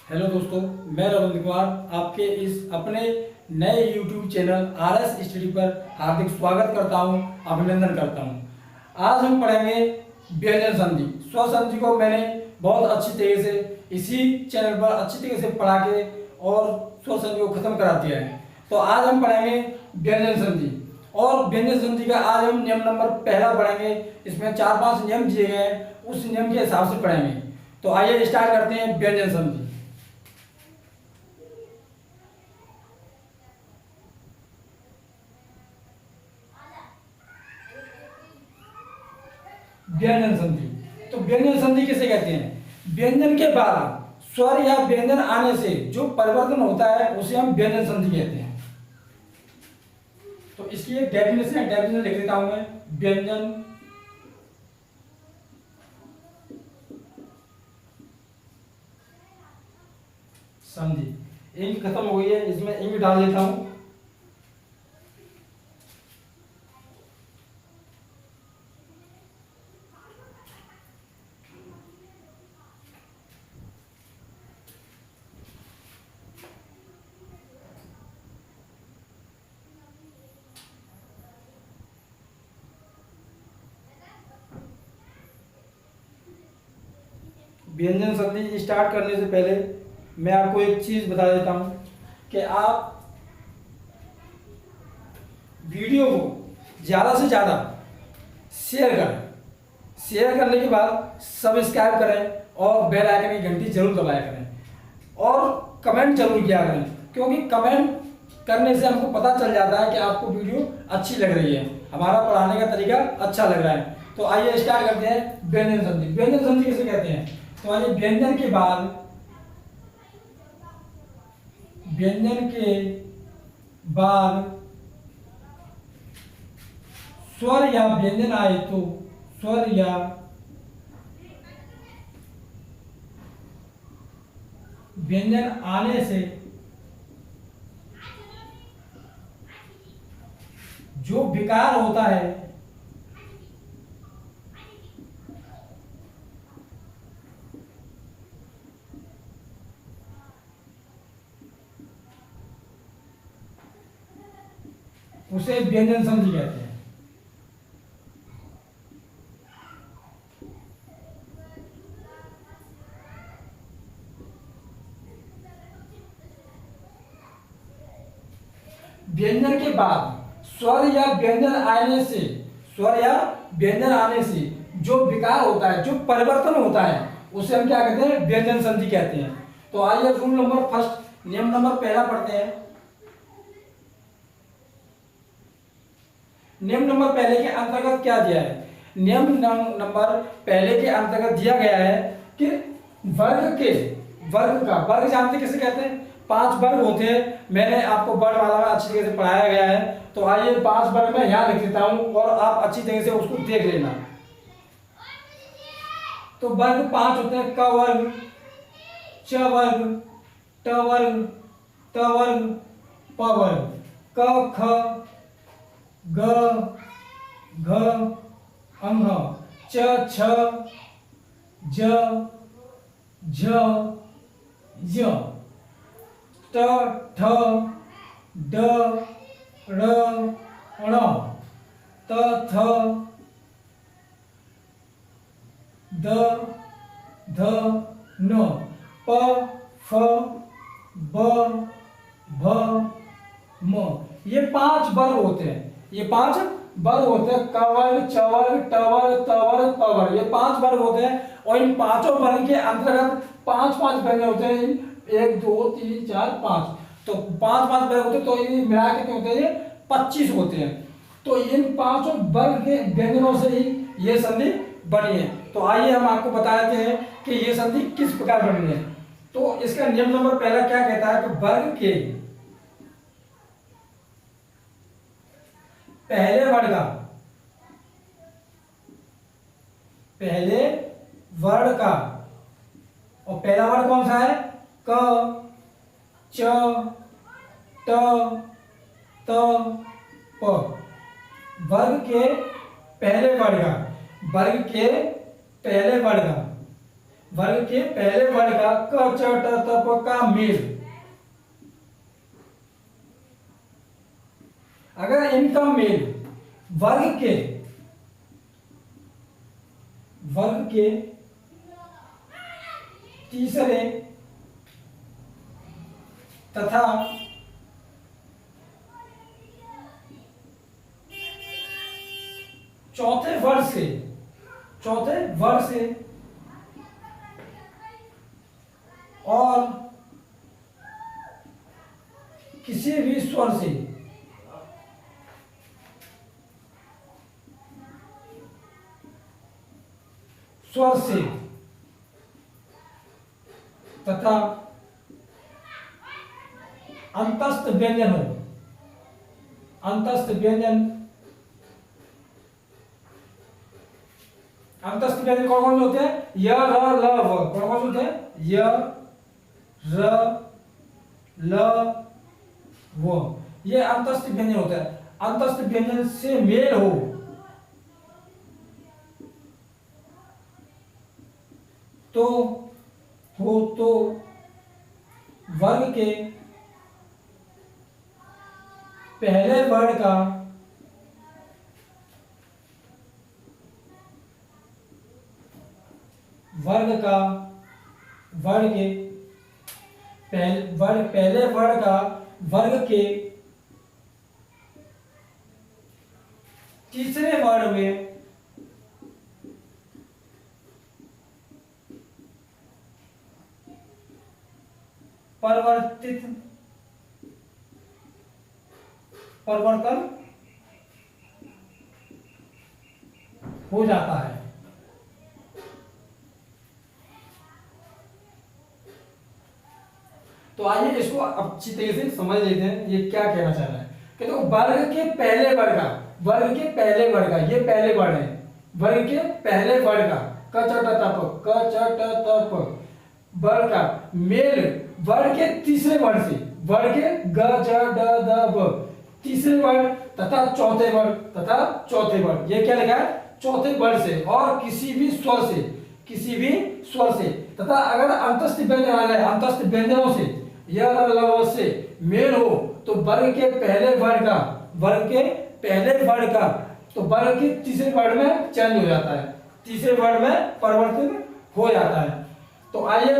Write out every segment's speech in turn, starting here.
Hello दोस्तों, मैं रविंद्र कुमार आपके इस अपने नए YouTube चैनल RS स्टडी पर हार्दिक स्वागत करता हूं, अभिनंदन करता हूं। आज हम पढ़ेंगे व्यंजन संधि। स्व संधि को मैंने बहुत अच्छी तरीके से इसी चैनल पर अच्छी तरीके से पढ़ा के और स्व संधि को खत्म करा दिया है। तो आज हम पढ़ेंगे व्यंजन संधि और व्यंजन संधि का आज हम नियम नंबर पहला पढ़ेंगे। इसमें 4-5 नियम दिए गए हैं, उस नियम के हिसाब से पढ़ेंगे। तो आइए स्टार्ट करते हैं व्यंजन संधि। व्यंजन संधि, तो व्यंजन संधि किसे कहते हैं? व्यंजन के बाद स्वर या व्यंजन आने से जो परिवर्तन होता है उसे हम व्यंजन संधि कहते हैं। तो इसकी एक डेफिनेशन लिख देता हूं मैं। व्यंजन संधि, इंक खत्म हो गई है, इसमें इंक डाल देता हूं। व्यंजन संधि स्टार्ट करने से पहले मैं आपको एक चीज बता देता हूं कि आप वीडियो को ज़्यादा से ज़्यादा शेयर करें। शेयर करने के बाद सब्सक्राइब करें और बेल आइकन की घंटी जरूर दबाया करें और कमेंट जरूर किया करें, क्योंकि कमेंट करने से हमको पता चल जाता है कि आपको वीडियो अच्छी लग रही है, हमारा पढ़ाने का तरीका अच्छा लग रहा है। तो आइए स्टार्ट करते हैं व्यंजन संधि। व्यंजन संधि किसे कहते हैं? तो आइए व्यंजन के बाद स्वर या व्यंजन आए तो स्वर या व्यंजन आने से जो विकार होता है उसे व्यंजन संधि कहते हैं। व्यंजन के बाद स्वर या व्यंजन आने से जो विकार होता है, जो परिवर्तन होता है, उसे हम क्या कहते हैं? व्यंजन संधि कहते हैं। तो आइए रूल नंबर फर्स्ट, नियम नंबर पहला पढ़ते हैं। नियम नंबर पहले के अंतर्गत क्या दिया है? नियम नंबर पहले के अंतर्गत दिया गया है कि वर्ग जानते किसे कहते हैं? 5 वर्ग होते हैं। मैंने आपको वर्णमाला में अच्छी तरीके से पढ़ाया गया है। तो आइए 5 वर्ग मैं यहाँ लिख देता हूँ और आप अच्छी तरीके से उसको देख लेना। तो वर्ग 5 होते हैं। क वर्ग, च वर्ग, ट वर्ग, त वर्ग, प वर्ग, क ख ग घ अंघ, च छ ज झ य, ट ठ ड ढ़ ण, त थ द ध न, प फ ब भ म। ये 5 वर्ग होते हैं। ये 5 वर्ग होते हैं। क वर्ग, च वर्ग, ट वर्ग, त वर्ग, प वर्ग, ये 5 वर्ग होते हैं। और इन पांचों वर्ग के अंतर्गत 5-5 व्यंजन होते हैं। 1 2 3 4 5, तो 5-5 वर्ग होते हैं। तो ये मिला के होते हैं 25 होते हैं। तो इन 5 वर्ग के व्यंजनों से ही ये संधि बनी है। तो आइए हम आपको बता देते हैं कि ये संधि किस प्रकार बनी है। तो इसका नियम नंबर पहला क्या कहता है कि वर्ग के पहले वर्ड का, और पहला वर्ड कौन सा है? क च ट त प। वर्ग के पहले वर्ड का वर्ग के पहले वर्ग का क च ट त प का मेल, अगर इनका मेल वर्ग के तीसरे तथा चौथे वर्ग से और किसी भी स्वर से तथा अंतस्थ व्यंजन हो, अंतस्थ व्यंजन कौन कौन से होते हैं? य र ल व, कौन कौन से होते हैं? य र ल व, ये अंतस्थ व्यंजन होता है। अंतस्थ व्यंजन से मेल हो तो वर्ग के पहले वर्ग का पहले वर्ग का वर्ग के तीसरे वर्ग में परिवर्तन हो जाता है। तो आइए इसको अच्छी तरीके से समझ लेते हैं ये क्या कहना चाह रहा है। कि तो वर्ग के पहले वर्ग का ये पहले वर्ग है, वर्ग के पहले वर्ग का क च ट त प वर्ग का मेल वर्ग के तीसरे वर्ग से, वर्ग के ग ज ड द ब तीसरे वर्ग तथा चौथे वर्ग, ये क्या लिखा है? चौथे वर्ग से और किसी भी स्वर से तथा अगर अंतस्थ व्यंजन आ जाए, अंतस्थ व्यंजनों से य र ल व से मेल हो तो वर्ग के पहले वर्ग का तो वर्ग के तीसरे वर्ग में चेंज हो जाता है, तीसरे वर्ग में परिवर्तित हो जाता है। तो आइए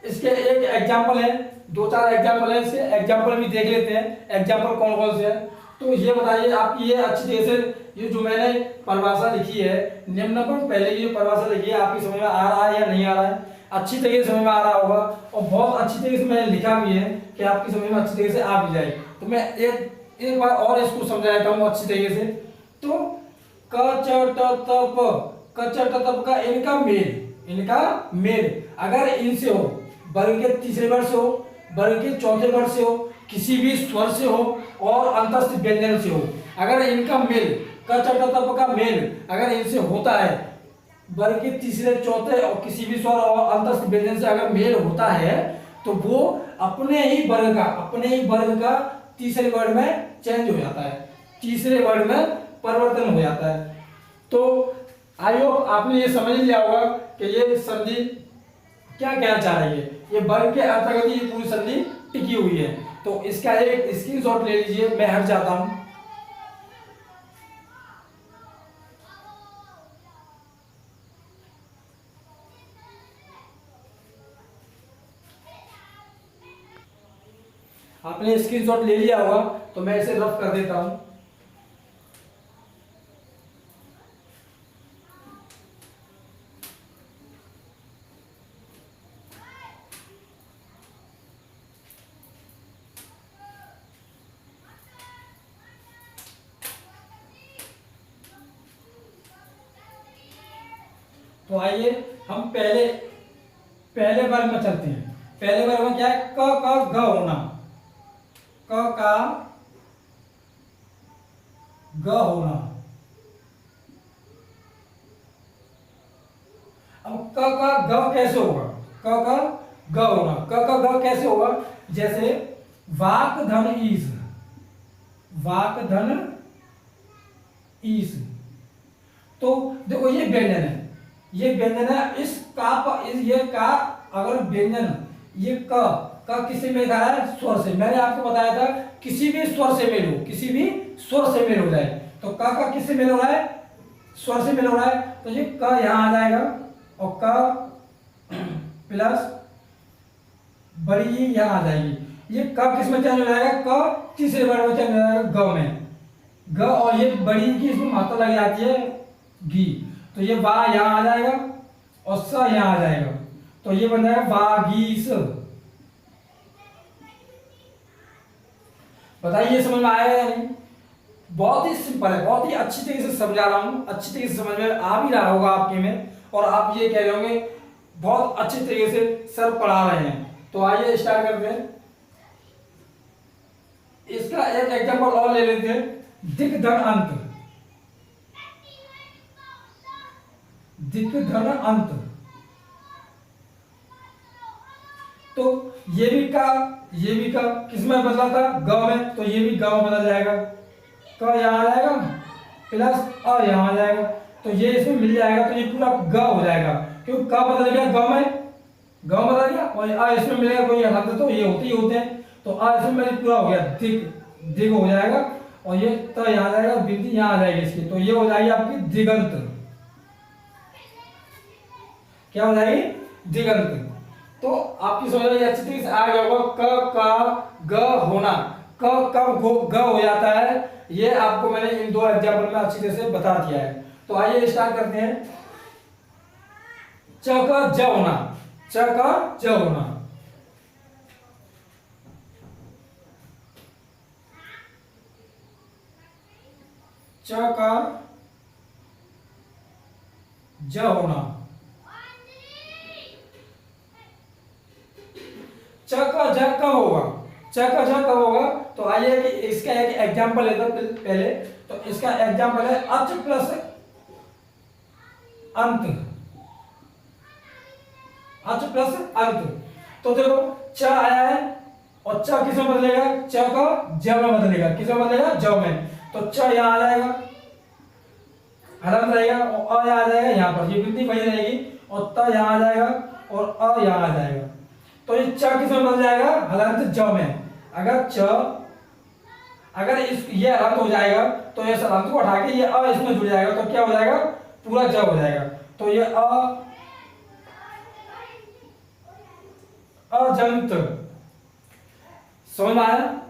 इसके एक एग्जाम्पल है, 2-4 एग्जाम्पल है, इसके एग्जाम्पल भी देख लेते हैं। एग्जाम्पल कौन कौन से हैं तो ये बताइए आपकी, ये अच्छी तरह से ये जो मैंने परिभाषा लिखी है निम्न पर, पहले ये परिभाषा लिखी है, आपकी समझ में आ रहा है या नहीं आ रहा है? अच्छी तरीके से समझ में आ रहा होगा और बहुत अच्छी तरीके से मैंने लिखा भी है कि आपकी समझ में अच्छी तरीके से आ भी जाए। तो मैं एक बार और इसको समझाता हूँ अच्छी तरीके से। तो क च ट त प का इनका मेल अगर इनसे हो, वर्ग के तीसरे वर्ग से हो, वर्ग के चौथे वर्ग से हो, किसी भी स्वर से हो और अंतस्थ व्यंजन से हो, अगर इनका मेल क च ट त प का मेल अगर इनसे होता है, वर्ग के तीसरे चौथे और किसी भी स्वर और अंतस्थ व्यंजन से अगर मेल होता है तो वो अपने ही वर्ग का तीसरे वर्ग में चेंज हो जाता है, तीसरे वर्ग में परिवर्तन हो जाता है। तो आई होप आपने ये समझ लिया होगा कि ये संधि क्या कहना चाह रही है। ये वर्ग के अंतर्गत ये पूरी संधि टिकी हुई है। तो इसका एक स्क्रीनशॉट ले लीजिए, मैं हट जाता हूं। आपने स्क्रीनशॉट ले लिया होगा तो मैं इसे रफ कर देता हूं। तो आइए हम पहले वर्ग में चलते हैं। पहले वर्ग में क्या है? क क ग होना, क का ग होना। अब क का ग कैसे होगा? क का ग होना, क का ग कैसे होगा? जैसे वाक धन ईस, तो देखो ये व्यंजन है, ये व्यंजन है। इस का ये का अगर व्यंजन ये क किसी में रहा है स्वर से, मैंने आपको बताया था किसी भी स्वर से मेल हो, किसी भी स्वर से मेल हो जाए। तो का किससे मेल हो रहा है? स्वर से मेल हो रहा है। तो ये क यहां आ जाएगा और क प्लस बड़ी ई यहां आ जाएगी। ये क किस में चेंज हो जाएगा? क तीसरे वर्ड में चेंज हो जाएगा ग में, ग, और ये बड़ी की इसमें मात्रा लग जाती है गी। तो ये वा यहां आ जाएगा और स यहां आ जाएगा। तो ये बन जाएगा वागीस। बताइए ये समझ में आया या नहीं? बहुत ही सिंपल है, बहुत ही अच्छी तरीके से समझा रहा हूं, अच्छी तरीके से समझ में आ भी रहा होगा आपके में, और आप ये कह रहे होंगे बहुत अच्छी तरीके से सर पढ़ा रहे हैं। तो आइए स्टार्ट करते हैं। इसका एक एग्जांपल और ले लेते हैं, दिक धन अंत। दिक धन अंत, तो ये भी का किसमें बदला था? ग में, तो ये भी ग में बदल जाएगा। क यहां आ जाएगा प्लस अ यहां आ जाएगा, तो ये इसमें मिल जाएगा। तो ये पूरा ग हो जाएगा, क्योंकि क बदल गया ग में, ग बदल गया, और अ इसमें मिलेगा कोई हद, तो ये होते हैं। तो अ इसमें मेरे पूरा हो गया, दिक दिग हो जाएगा, और ये त यहां आ जाएगा, बिंदी यहां आ जाएगी इसकी। तो ये हो जाएगी आपकी दिगंत। क्या हो जाएगी? दिगंत। तो आपकी समझ में अच्छी तरीके से आ गया होगा। क का ग होना, क कब ग हो जाता है, ये आपको मैंने इन दो एग्जाम्पल में अच्छी तरह से बता दिया है। तो आइए स्टार्ट करते हैं। च का ज होना, च का ज होना, च का ज होना, च का ज कब होगा? च का ज कब होगा? तो आइए कि इसका एक एग्जांपल लेते हैं पहले। तो इसका एग्जांपल है अच प्लस अंत, अच प्लस अंत। तो देखो च आया है और च किस में बदलेगा? च का ज में बदलेगा। किस में बदलेगा? ज में। तो च यहां आ जाएगा, हलंत रहेगा, और अ यहां आ जाएगा, यहां पर ये वृद्धि वही रहेगी, और त यहां आ जाएगा और अ यहां आ जाएगा। तो ये च किस में बदल जाएगा? हलंत ज में। अगर ये हलंत हो जाएगा तो ये हलंत को हटा के ये अ इसमें जुड़ जाएगा, तो क्या हो जाएगा? पूरा ज हो जाएगा। तो ये अजंत। समझ में आया?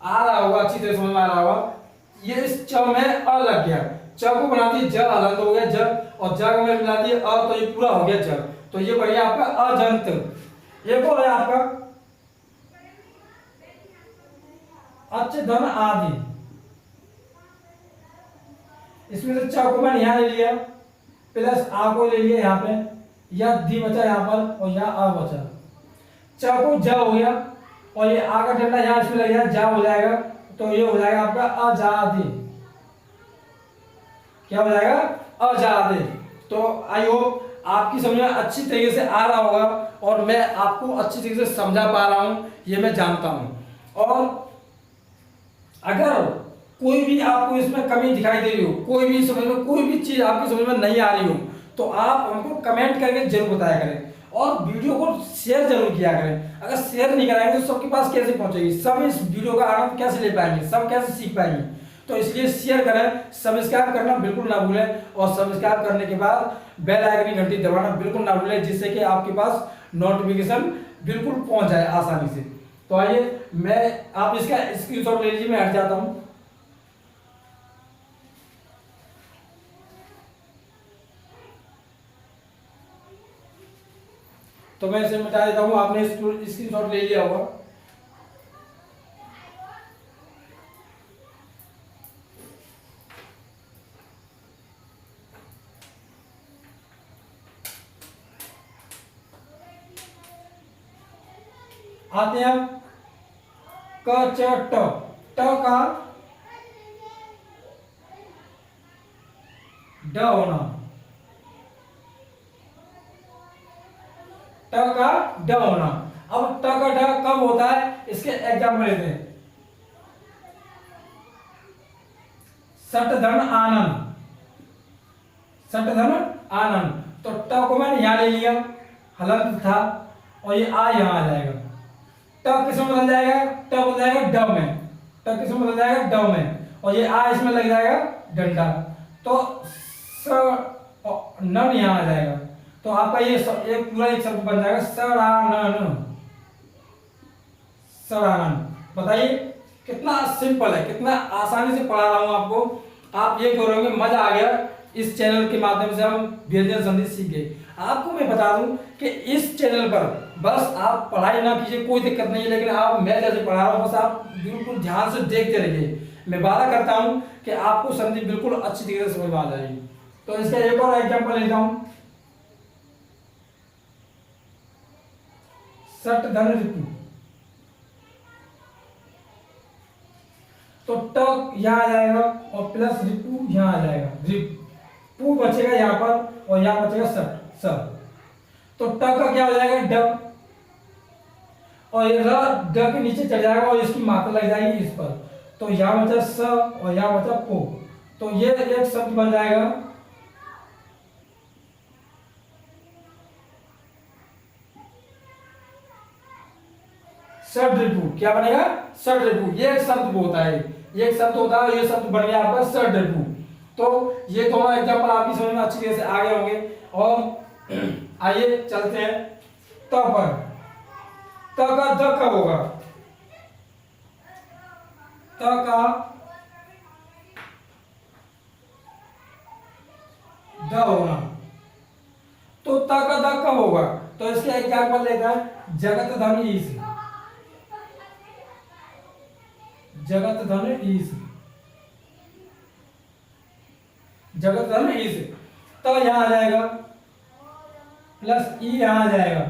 आ रहा होगा, अच्छी तरह समझ में आ रहा होगा। ये इस च में अ लग गया, च को बनाती है ज, हलंत हो गया ज, और ज में मिलाती है अ, तो ये पूरा हो गया ज। तो ये बढ़िया आपका अजंत। एक और है आपका अच धन आदि। इसमें से च को मैंने यहां ले लिया, प्लस आ को ले लिया यहाँ पे, या दी बचा यहाँ पर, और यहाँ आ बचा। च को ज हो गया, और ये आ का डंडा यहाँ इसमें लग गया, जा हो जाएगा। तो ये हो जाएगा आपका आजादी। क्या हो जाएगा? आजादी। तो आई होप आपकी समझ में अच्छी तरीके से आ रहा होगा, और मैं आपको अच्छी तरीके से समझा पा रहा हूं, ये मैं जानता हूं। और अगर कोई भी आपको इसमें कमी दिखाई दे रही हो, कोई भी समझ में कोई भी चीज आपकी समझ में नहीं आ रही हो, तो आप हमको कमेंट करके जरूर बताया करें, और वीडियो को शेयर जरूर किया करें। अगर शेयर नहीं कराएंगे तो सबके पास कैसे पहुंचेगी? सब इस वीडियो का आनंद कैसे ले पाएंगे? सब कैसे सीख पाएंगे? तो इसलिए शेयर करें, सब्सक्राइब करना बिल्कुल ना भूलें, और सब्सक्राइब करने के बाद बेल आइकन की घंटी दबाना बिल्कुल ना भूलें, जिससे कि आपके पास नोटिफिकेशन बिल्कुल पहुंच जाए आसानी से। तो आइए आप इसका स्क्रीनशॉट ले लीजिए, मैं हट जाता हूं। तो मैं इसे मिटा देता हूं, आपने स्क्रीनशॉट ले लिया होगा। आते हैं क च ट, ट का ड होना, ट का ड होना। अब ट का ड कब होता है? इसके एग्जाम्पल लेते हैं। सट धन आनंद, सट धन आनंद। तो ट को मैंने यहाँ ले लिया, हलंत था, और ये आ यहाँ आ जाएगा। ट किसमें बदल जाएगा? ट बदल जाएगा ड में। ट किसमें बदल जाएगा? ड में। और ये आ इसमें लग जाएगा डंडा, तो स न यहाँ आ जाएगा। तो आपका ये पूरा एक शब्द बन जाएगा सड़ानन। सड़ानन। बताइए कितना सिंपल है, कितना आसानी से पढ़ा रहा हूं आपको। आप ये करोगे, मजा आ गया। इस चैनल के माध्यम से हम व्यंजन संधि सीख गए। आपको मैं बता दूं कि इस चैनल पर बस आप पढ़ाई ना कीजिए, कोई दिक्कत नहीं है, लेकिन आप मैं जैसे पढ़ा रहा हूं बस आप बिल्कुल ध्यान से देखते रहिए। मैं वादा करता हूं कि आपको संधि बिल्कुल अच्छी तरीके से समझ में आ जाएगी। तो इसका एक और एग्जाम्पल लेता हूं। सट धन रिपु, तो ट यहाँ आ जाएगा और प्लस रिपु यहाँ आ जाएगा। रिपु बचेगा यहाँ पर और यहाँ बचेगा सट स। तो ट का क्या हो जाएगा? ड, और ये र ड के नीचे चढ़ जाएगा और इसकी मात्रा लग जाएगी इस पर। तो यहाँ बचा स और यहाँ बचा पो। तो ये एक शब्द बन जाएगा षड्रिपु। क्या बनेगा? षड्रिपु। ये एक शब्द होता है, ये एक शब्द होता है, ये शब्द बन गया आपका षड्रिपु। तो ये दोनों एग्जांपल आपकी समझ में अच्छी तरह से आ गए होंगे। और आइए चलते हैं त पर। त का द कब होगा? त का द होना, तो त का द कब होगा? तो इसके एग्जांपल लेता है जगत धन ईश। जगत धन ईश, जगत धन ईश। तो यहाँ आ जाएगा प्लस ई यहाँ आ जाएगा।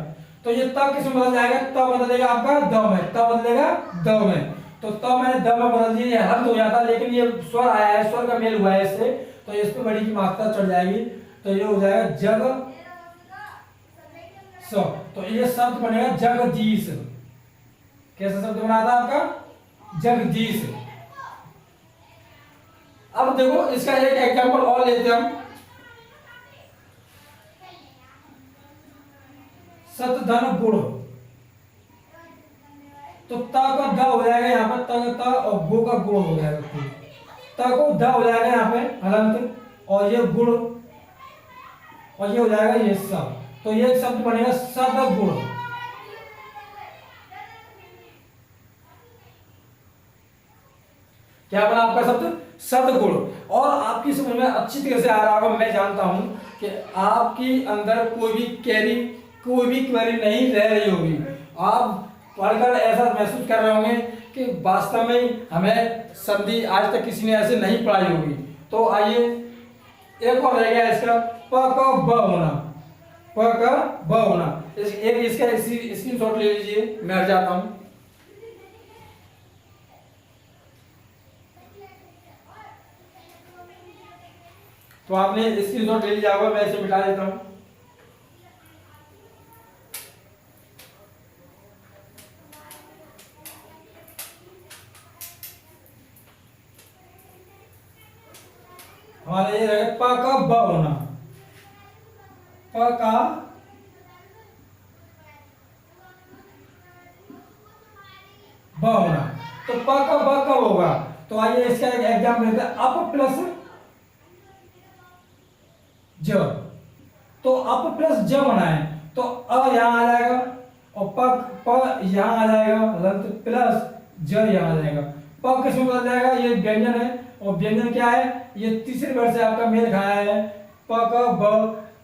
तो ये त किसमें बदल जाएगा? त बदलेगा आपका द में। त बदलेगा द में। तो त मैंने द में बदल दिया, ये हल्द हो जाता, लेकिन ये स्वर आया है, स्वर का मेल हुआ है इससे, तो इस पे बड़ी की मात्रा चढ़ जाएगी। तो ये हो जाएगा जग स। तो ये शब्द बनेगा जगदीश। कैसा शब्द बना था आपका? जगदीश। अब देखो इसका एक एग्जांपल और लेते हैं हम। सतधन गुण, तो त का द हो जाएगा यहाँ पर, त और गो का गुण हो जाएगा। त को द हो जाएगा यहाँ पे हलंत, और ये गुण, और ये हो जाएगा ये स। तो ये शब्द बनेगा सदगुण। क्या बना आपका शब्द? सदगुण। और आपकी समझ में अच्छी तरह से आ रहा होगा, मैं जानता हूं कि आपकी अंदर कोई भी क्वेरी नहीं रह रही होगी। आप पढ़कर ऐसा महसूस कर रहे होंगे कि वास्तव में हमें संधि आज तक किसी ने ऐसे नहीं पढ़ाई होगी। तो आइए एक और रह गया इसका, प का ब होना। प का ब होना, एक इसका स्क्रीनशॉट ले लीजिए, मैं हट जाता हूं। तो आपने स्क्रीनशॉट ले लिया होगा, मैं इसे मिटा देता हूं। हमारे ये रहेगा प का ब होना। प का ब होना, तो प का ब कब होगा? तो आइए इसका एक एग्जाम्पल लेते हैं। अप प्लस ज, तो अप प्लस ज होना है, तो अ यहाँ आ जाएगा और प यहाँ आ जाएगा, हलंत प्लस ज यहाँ आ जाएगा। प किसमें बदल जाएगा? ये व्यंजन है, और व्यंजन क्या है? ये तीसरे वर्ड से आपका मेल खाया है, प क ब,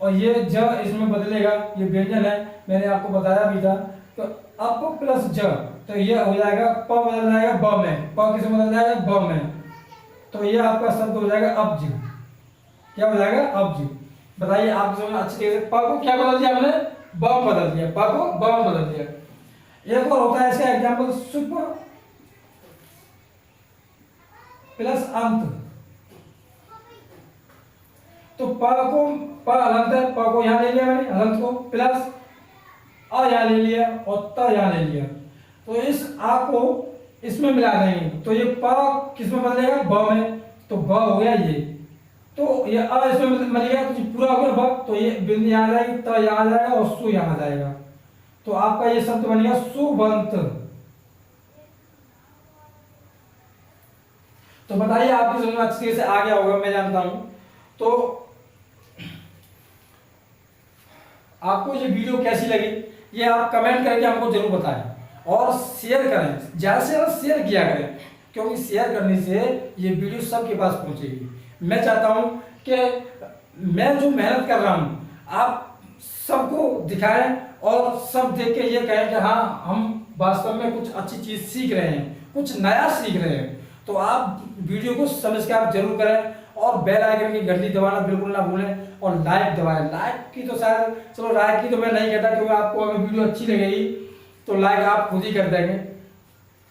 और ये ज इसमें बदलेगा, ये व्यंजन है, मैंने आपको बताया भी था। तो अप प्लस ज, तो ये हो जाएगा प बदल जाएगा ब में, प किसमें बदल जाएगा? ब में। तो ये आपका शब्द हो जाएगा अब्ज। क्या हो जाएगा? अब्ज। बताइए आप समझ अच्छी तरीके से। प को क्या बदल दिया हमने? ब बदल दिया, प को ब में बदल दिया। एक और होता है इसका एग्जाम्पल, सुप प्लस अंत। तो प को, प हलंत है, प को यहाँ ले लिया मैंने, हलंत को, प्लस अ यहाँ ले लिया और त यहाँ ले लिया। तो इस आ को इसमें मिला देंगे, तो ये प किसमें बदलेगा? ब में। तो ब हो गया ये। तो ये अ इसमें मिलेगा तो पूरा हो गया ब, तो ये बिंदु यहाँ आ जाएगी, त यहाँ आ जाएगा और सु यहाँ आ जाएगा। तो आपका ये शब्द बनेगा सुबंत। तो बताइए आपकी समझ में अच्छी तरह से आ गया होगा, मैं जानता हूं। तो आपको ये वीडियो कैसी लगी ये आप कमेंट करके हमको जरूर बताएं और शेयर करें, ज़्यादा से ज़्यादा शेयर किया करें, क्योंकि शेयर करने से ये वीडियो सबके पास पहुंचेगी। मैं चाहता हूं कि मैं जो मेहनत कर रहा हूं आप सबको दिखाएं और सब देख के ये कहें कि हाँ हम वास्तव में कुछ अच्छी चीज़ सीख रहे हैं, कुछ नया सीख रहे हैं। तो आप वीडियो को सब्सक्राइब जरूर करें और बेल आइकन की घंटी दबाना बिल्कुल ना भूलें और लाइक दबाएं। लाइक की तो शायद चलो लाइक की तो मैं नहीं कहता, क्योंकि आपको अगर वीडियो अच्छी लगेगी तो लाइक आप खुद ही कर देंगे,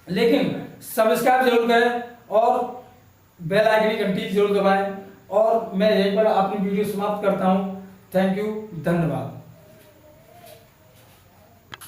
लेकिन सब्सक्राइब जरूर करें और बेल आइकन की घंटी जरूर दबाएं। और मैं यहीं पर अपनी वीडियो समाप्त करता हूं। थैंक यू, धन्यवाद।